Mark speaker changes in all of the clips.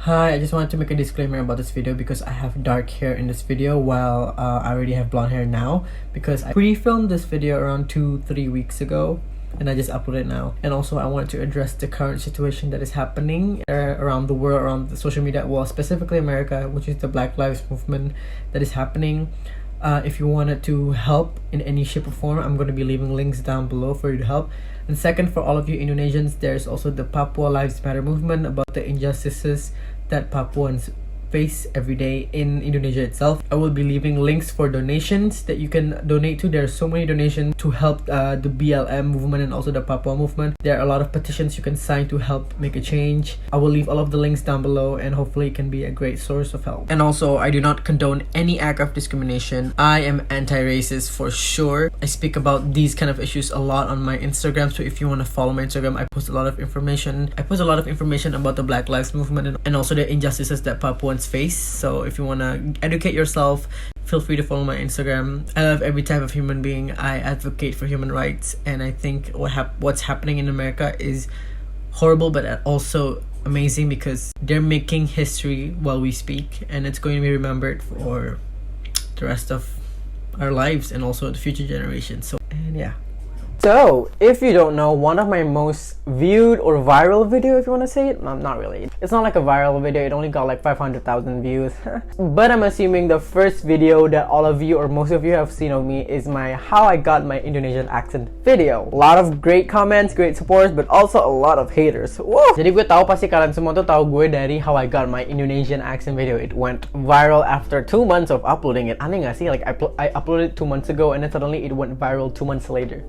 Speaker 1: Hi, I just wanted to make a disclaimer about this video because I have dark hair in this video while I already have blonde hair now, because I pre-filmed this video around 2-3 weeks ago and I just uploaded it now. And also I wanted to address the current situation that is happening around the world, around the social media, well specifically America, which is the Black Lives Movement that is happening. If you wanted to help in any shape or form, I'm going to be leaving links down below for you to help. And second, for all of you Indonesians, there's also the Papua Lives Matter movement about the injustices that Papuans face every day in Indonesia itself. I will be leaving links for donations that you can donate to. There are so many donations to help the BLM movement and also the Papua movement. There are a lot of petitions you can sign to help make a change. I will leave all of the links down below and hopefully it can be a great source of help. And also, I do not condone any act of discrimination. I am anti-racist for sure. I speak about these kind of issues a lot on my Instagram, so if you want to follow my Instagram, I post a lot of information. I post a lot of information about the Black Lives Movement and also the injustices that Papuans face. So if you want to educate yourself, feel free to follow my Instagram. I love every type of human being. I advocate for human rights, and I think what's happening in America is horrible but also amazing because they're making history while we speak, and it's going to be remembered for the rest of our lives and also the future generations. So, and yeah. So, if you don't know, one of my most viewed or viral video, if you want to say it, no, not really. It's not like a viral video, it only got like 500,000 views. But I'm assuming the first video that all of you or most of you have seen of me is my how I got my Indonesian accent video. A lot of great comments, great support, but also a lot of haters. Woo! Jadi gue tahu pasti kalian semua tuh tahu gue dari how I got my Indonesian accent video. It went viral after 2 months of uploading it. Aneh gak sih? Like I uploaded it 2 months ago and then suddenly it went viral 2 months later.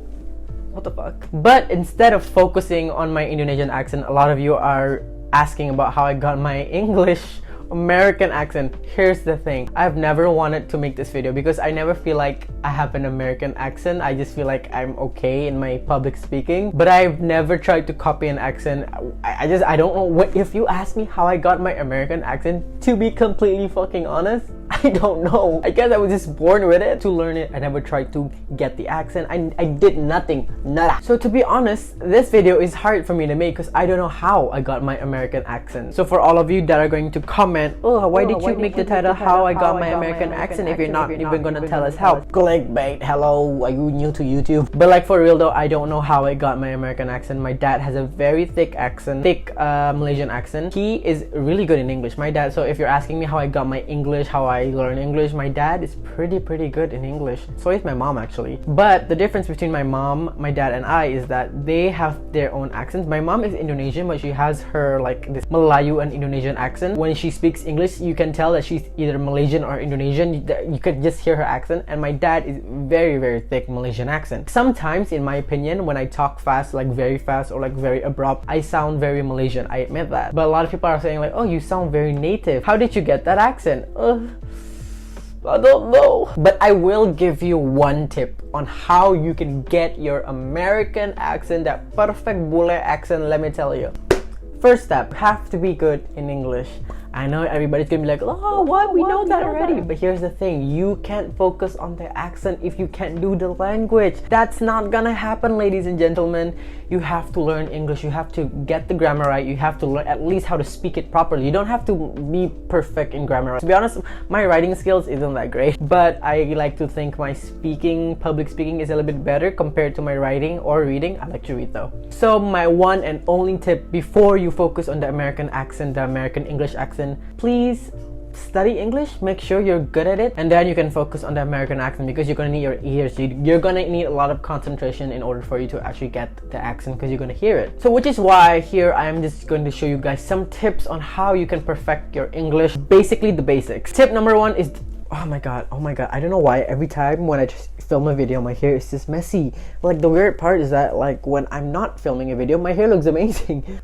Speaker 1: What the fuck? But instead of focusing on my Indonesian accent, a lot of you are asking about how I got my English American accent. Here's the thing, I've never wanted to make this video because I never feel like I have an American accent. I just feel like I'm okay in my public speaking, but I've never tried to copy an accent. I don't know what, if you ask me how I got my American accent, to be completely fucking honest, I don't know. I guess I was just born with it. To learn it, I never tried to get the accent. I did nothing, nada. So to be honest, this video is hard for me to make because I don't know how I got my American accent. So for all of you that are going to comment, oh, why did you make the title how I got my American accent if you're not even gonna tell us how? Clickbait, hello, are you new to YouTube? But like for real though, I don't know how I got my American accent. My dad has a very thick accent, Malaysian accent. He is really good in English, my dad. So if you're asking me how I got my English, how I learn English, my dad is pretty good in English. So is my mom actually. But the difference between my mom, my dad and I is that they have their own accents. My mom is Indonesian, but she has her like this Melayu and Indonesian accent. When she speaks English, you can tell that she's either Malaysian or Indonesian. You could just hear her accent. And my dad is very thick Malaysian accent. Sometimes, in my opinion, when I talk fast, like very fast or like very abrupt, I sound very Malaysian. I admit that. But a lot of people are saying like, oh, you sound very native. How did you get that accent? I don't know. But I will give you one tip on how you can get your American accent, that perfect bule accent, let me tell you. First step, have to be good in English. I know everybody's gonna be like, oh, what? We know that already. But here's the thing, you can't focus on the accent if you can't do the language. That's not gonna happen, ladies and gentlemen. You have to learn English. You have to get the grammar right. You have to learn at least how to speak it properly. You don't have to be perfect in grammar. To be honest, my writing skills isn't that great, but I like to think my public speaking is a little bit better compared to my writing or reading. I like to read though. So my one and only tip before you focus on the American accent, the American English accent, please study English, make sure you're good at it, and then you can focus on the American accent because you're gonna need your ears. You're gonna need a lot of concentration in order for you to actually get the accent because you're gonna hear it. So which is why here I'm just going to show you guys some tips on how you can perfect your English, basically the basics. Tip number one is, oh my god, I don't know why every time when I just film a video my hair is just messy. Like the weird part is that like when I'm not filming a video my hair looks amazing.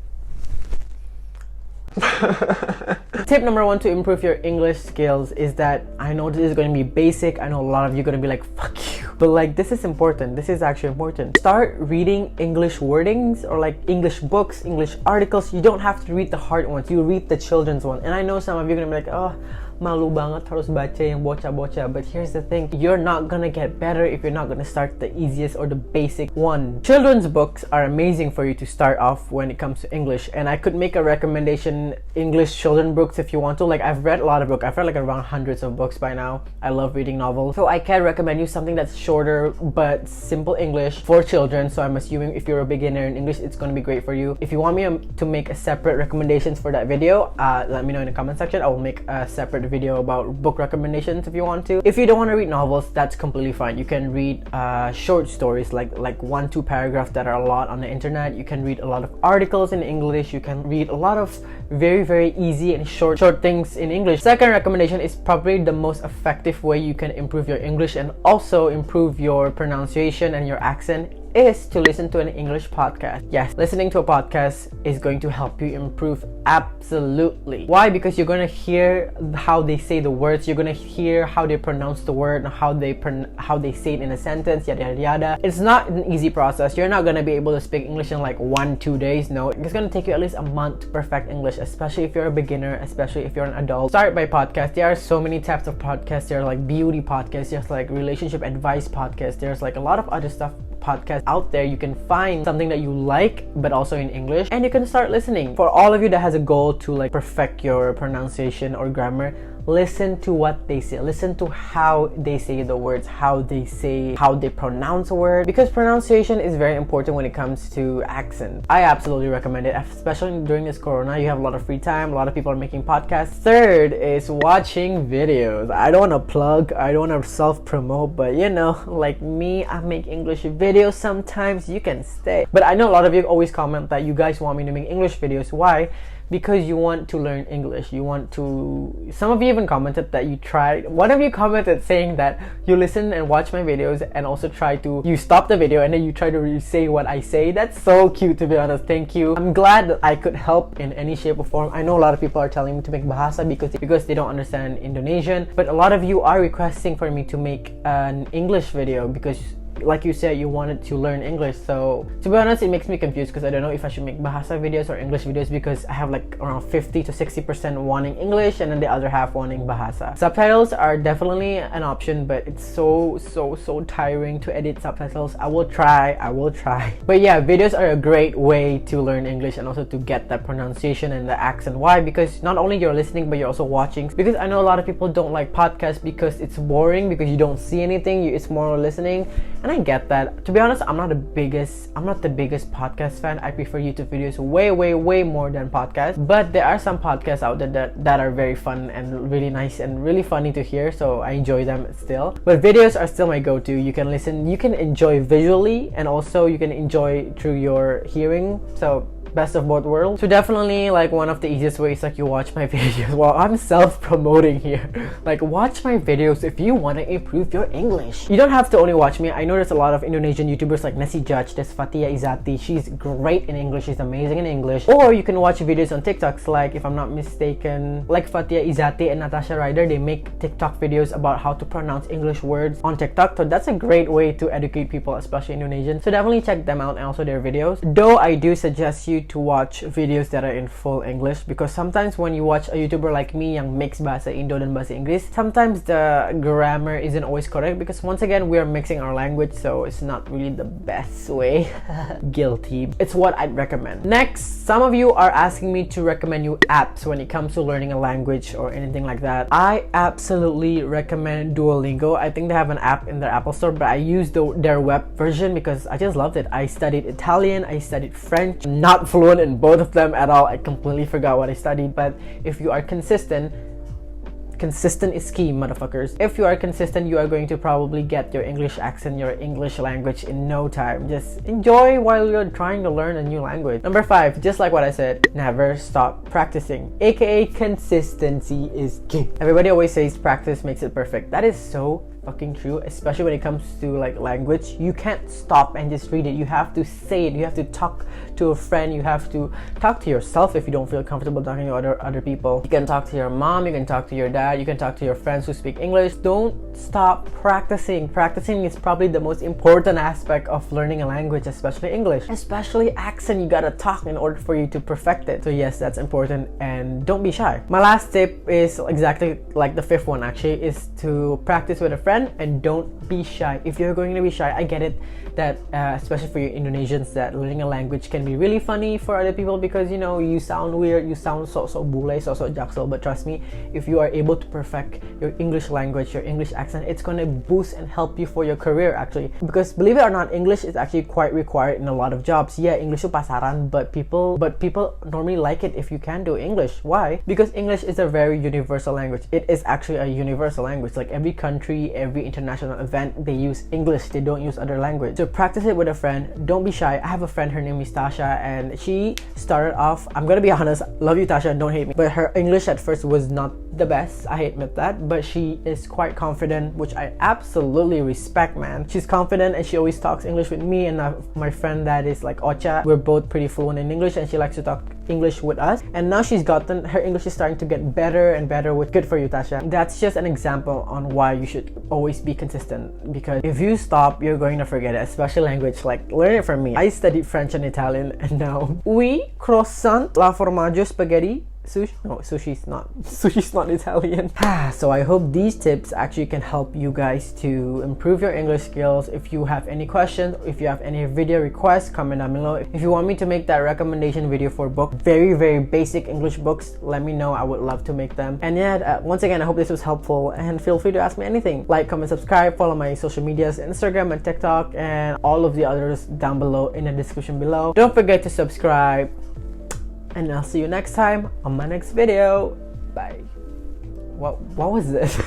Speaker 1: Tip number one to improve your English skills is that, I know this is going to be basic, I know a lot of you are going to be like, fuck you, but like this is important. This is actually important. Start reading English wordings or like English books, English articles. You don't have to read the hard ones, you read the children's one. And I know some of you are going to be like, oh, malu banget harus baca yang bocah-bocah. But here's the thing, you're not gonna get better if you're not gonna start the easiest or the basic one. Children's books are amazing for you to start off when it comes to English, and I could make a recommendation English children books if you want to. Like, I've read a lot of books. I've read like around hundreds of books by now. I love reading novels, so I can recommend you something that's shorter but simple English for children. So I'm assuming if you're a beginner in English, it's going to be great for you. If you want me to make a separate recommendations for that video, let me know in the comment section. I will make a separate video about book recommendations if you want to. If you don't want to read novels, that's completely fine. You can read short stories, like 1-2 paragraphs that are a lot on the internet. You can read a lot of articles in English. You can read a lot of very easy and short things in English. Second recommendation is probably the most effective way you can improve your English and also improve your pronunciation and your accent, is to listen to an English podcast. Yes, listening to a podcast is going to help you improve absolutely. Why? Because you're going to hear how they say the words, you're going to hear how they pronounce the word, and how they say it in a sentence, yada yada yada. It's not an easy process. You're not going to be able to speak English in like 1-2 days. No, it's going to take you at least a month to perfect English, especially if you're a beginner, especially if you're an adult. Start by podcast. There are so many types of podcasts. There are like beauty podcasts, there's like relationship advice podcasts, there's like a lot of other stuff podcasts out there. You can find something that you like but also in English, and you can start listening. For all of you that has a goal to like perfect your pronunciation or grammar, listen to what they say. Listen to how they say the words, how they pronounce a word, because pronunciation is very important when it comes to accent. I absolutely recommend it, especially during this corona. You have a lot of free time, a lot of people are making podcasts. Third is watching videos. I don't want to plug, I don't want to self-promote, but you know, like me, I make English videos sometimes. You can stay. But I know a lot of you always comment that you guys want me to make English videos. Why? Because you want to learn English. You want to... Some of you even commented that you tried... One of you commented saying that you listen and watch my videos and also try to... You stop the video and then you try to say what I say. That's so cute, to be honest. Thank you. I'm glad that I could help in any shape or form. I know a lot of people are telling me to make Bahasa because they don't understand Indonesian. But a lot of you are requesting for me to make an English video because... like you said, you wanted to learn English. So to be honest, it makes me confused because I don't know if I should make Bahasa videos or English videos, because I have like around 50 to 60% wanting English and then the other half wanting Bahasa. Subtitles are definitely an option, but it's so tiring to edit subtitles. I will try. But yeah, videos are a great way to learn English and also to get that pronunciation and the accent. Why? Because not only you're listening, but you're also watching. Because I know a lot of people don't like podcasts because it's boring, because you don't see anything. It's more listening. And I get that. To be honest, I'm not the biggest podcast fan. I prefer YouTube videos way more than podcasts. But there are some podcasts out there that are very fun and really nice and really funny to hear, so I enjoy them still. But videos are still my go-to. You can listen, you can enjoy visually, and also you can enjoy through your hearing. So best of both worlds. So definitely, like, one of the easiest ways, like, you watch my videos. Well, I'm self-promoting here. Like, watch my videos if you want to improve your English. You don't have to only watch me. I know there's a lot of Indonesian YouTubers like Nasi Judge. There's Fatia Izati. She's great in English. She's amazing in English. Or you can watch videos on TikToks, like, if I'm not mistaken, like Fatia Izati and Natasha Ryder. They make TikTok videos about how to pronounce English words on TikTok. So that's a great way to educate people, especially Indonesian. So definitely check them out and also their videos. Though I do suggest you to watch videos that are in full English, because sometimes when you watch a YouTuber like me yang mix Bahasa Indo dan Bahasa Inggris, sometimes the grammar isn't always correct, because once again, we are mixing our language, so it's not really the best way. Guilty. It's what I'd recommend. Next, some of you are asking me to recommend you apps when it comes to learning a language or anything like that. I absolutely recommend Duolingo. I think they have an app in their Apple Store, but I used their web version because I just loved it. I studied Italian, I studied French, not fluent in both of them at all. I completely forgot what I studied. But if you are consistent is key, motherfuckers. If you are consistent, you are going to probably get your English accent, your English language in no time. Just enjoy while you're trying to learn a new language. Number 5, just like what I said, never stop practicing, aka consistency is key. Everybody always says practice makes it perfect. That is so fucking true, especially when it comes to like language. You can't stop and just read it. You have to say it. You have to talk to a friend. You have to talk to yourself if you don't feel comfortable talking to other people. You can talk to your mom, you can talk to your dad, you can talk to your friends who speak English. Don't stop practicing. Practicing is probably the most important aspect of learning a language, especially English. Especially accent, you gotta talk in order for you to perfect it. So yes, that's important, and don't be shy. My last tip is exactly like the fifth one actually, is to practice with a friend and don't be shy. If you're going to be shy, I get it that especially for you Indonesians, that learning a language can be really funny for other people because you know you sound weird, you sound so bule, so jaksel. But trust me, if you are able to perfect your English language, your English accent, it's gonna boost and help you for your career actually. Because believe it or not, English is actually quite required in a lot of jobs. Yeah, English is pasaran, but people normally like it if you can do English. Why? Because English is a very universal language. It is actually a universal language. Like every country, every international event, they use English. They don't use other language. So practice it with a friend. Don't be shy. I have a friend, her name is Tasha, and she started off, I'm gonna be honest, love you Tasha, don't hate me, but her English at first was not the best, I admit that, but she is quite confident, which I absolutely respect, man. She's confident and she always talks English with me, and my friend that is like Ocha, we're both pretty fluent in English, and she likes to talk English with us. And now her English is starting to get better and better. With good for you, Tasha. That's just an example on why you should always be consistent, because if you stop, you're going to forget it, especially language. Like learn it from me. I studied French and Italian, and now croissant, la formaggio, spaghetti, sushi. No, sushi's not Italian. So I hope these tips actually can help you guys to improve your English skills. If you have any questions, if you have any video requests, comment down below. If you want me to make that recommendation video for book, very basic English books, let me know. I would love to make them. And yeah, once again, I hope this was helpful, and feel free to ask me anything. Like, comment, subscribe, follow my social medias, Instagram and TikTok, and all of the others down below in the description below. Don't forget to subscribe, and I'll see you next time on my next video. Bye. What was this?